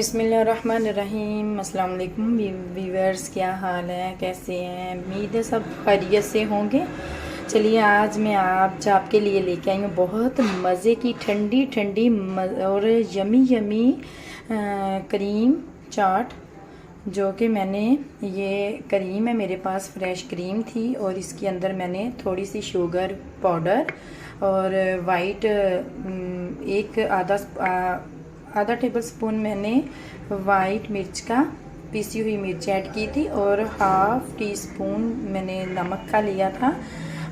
बिस्मिल्लाहिर्रहमानिर्रहीम। अस्सलाम वालेकुम व्यूअर्स, क्या हाल है, कैसे हैं? उम्मीद है सब खैरियत से होंगे। चलिए आज मैं आपके लिए लेके आई हूँ बहुत मज़े की ठंडी ठंडी और यमी यमी क्रीम चाट। जो कि मैंने ये क्रीम है, मेरे पास फ्रेश क्रीम थी और इसके अंदर मैंने थोड़ी सी शुगर पाउडर और वाइट एक आधा टेबल स्पून मैंने वाइट मिर्च का पीसी हुई मिर्च ऐड की थी और हाफ़ टी स्पून मैंने नमक का लिया था।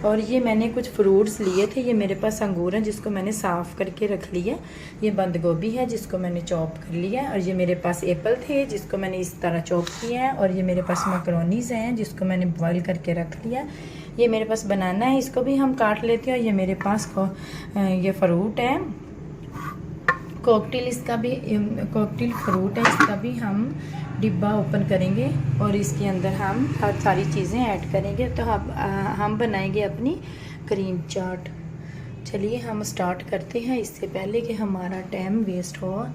और ये मैंने कुछ फ्रूट्स लिए थे। ये मेरे पास अंगूर है जिसको मैंने साफ़ करके रख लिया। ये बंद गोभी है जिसको मैंने चॉप कर लिया। और ये मेरे पास एप्पल थे जिसको मैंने इस तरह चॉप किया है। और ये मेरे पास मैकरोनीज़ हैं जिसको मैंने बॉईल करके रख लिया। ये मेरे पास बनाना है, इसको भी हम काट लेते हैं। और ये मेरे पास ये फ्रूट है कॉकटेल, इसका भी कॉकटेल फ्रूट है, इसका भी हम डिब्बा ओपन करेंगे और इसके अंदर हम हर सारी चीज़ें ऐड करेंगे। तो हम बनाएंगे अपनी क्रीम चाट। चलिए हम स्टार्ट करते हैं। इससे पहले कि हमारा टाइम वेस्ट हो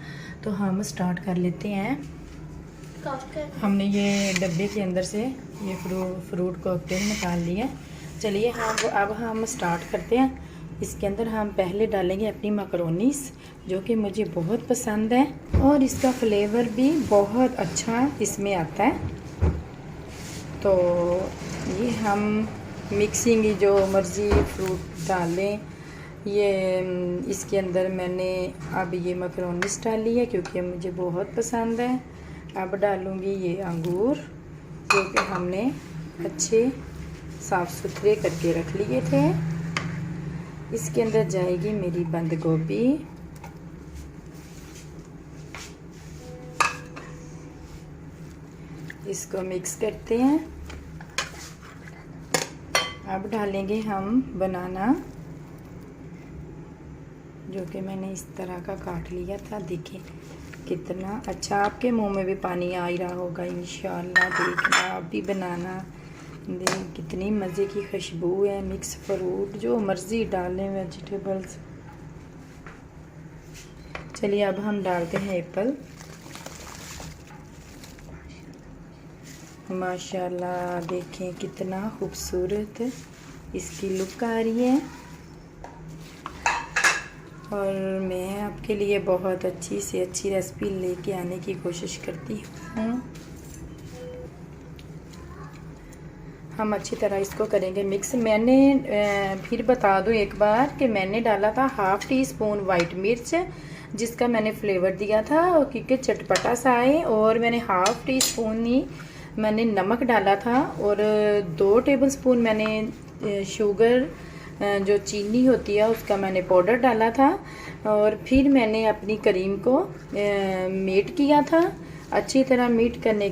तो हम स्टार्ट कर लेते हैं। हमने ये डब्बे के अंदर से ये फ्रूट कॉकटेल निकाल लिया। चलिए अब हम स्टार्ट करते हैं। इसके अंदर हम पहले डालेंगे अपनी मैकरोनीज़ जो कि मुझे बहुत पसंद है और इसका फ्लेवर भी बहुत अच्छा इसमें आता है। तो ये हम मिक्सिंग जो मर्ज़ी फ्रूट डालें। ये इसके अंदर मैंने अब ये मैकरोनीज़ डाली है क्योंकि मुझे बहुत पसंद है। अब डालूँगी ये अंगूर जो कि हमने अच्छे साफ़ सुथरे करके रख लिए थे। इसके अंदर जाएगी मेरी बंद गोभी। इसको मिक्स करते हैं। अब डालेंगे हम बनाना जो कि मैंने इस तरह का काट लिया था। देखिए कितना अच्छा, आपके मुंह में भी पानी आ ही रहा होगा इंशाल्लाह। देखना आप भी बनाना, कितनी मज़े की खुशबू है। मिक्स फ्रूट जो मर्ज़ी डालें, वेजिटेबल्स। चलिए अब हम डालते हैं एप्पल। माशाल्लाह देखें कितना खूबसूरत इसकी लुक आ रही है। और मैं आपके लिए बहुत अच्छी से अच्छी रेसिपी लेके आने की कोशिश करती हूँ। हम अच्छी तरह इसको करेंगे मिक्स। मैंने फिर बता दूं एक बार कि मैंने डाला था हाफ़ टी स्पून वाइट मिर्च जिसका मैंने फ्लेवर दिया था क्योंकि चटपटा सा आए। और मैंने हाफ़ टी स्पून ही मैंने नमक डाला था और 2 टेबल स्पून मैंने शुगर जो चीनी होती है उसका मैंने पाउडर डाला था। और फिर मैंने अपनी क्रीम को मीट किया था। अच्छी तरह मीट करने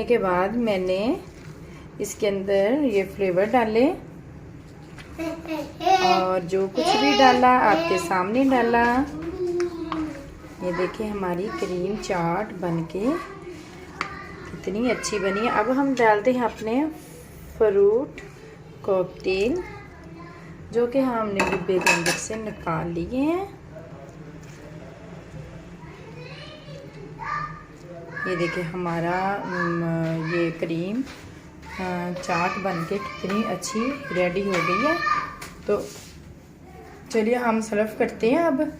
के बाद मैंने इसके अंदर ये फ्लेवर डाले और जो कुछ भी डाला आपके सामने डाला। ये देखिए हमारी क्रीम चाट बनके कितनी अच्छी बनी है। अब हम डालते हैं अपने फ्रूट कॉकटेल जो कि हमने डिब्बे के अंदर से निकाल लिए हैं। ये देखिए हमारा ये क्रीम चाट बनके कितनी अच्छी रेडी हो गई है। तो चलिए हम सर्व करते हैं अब।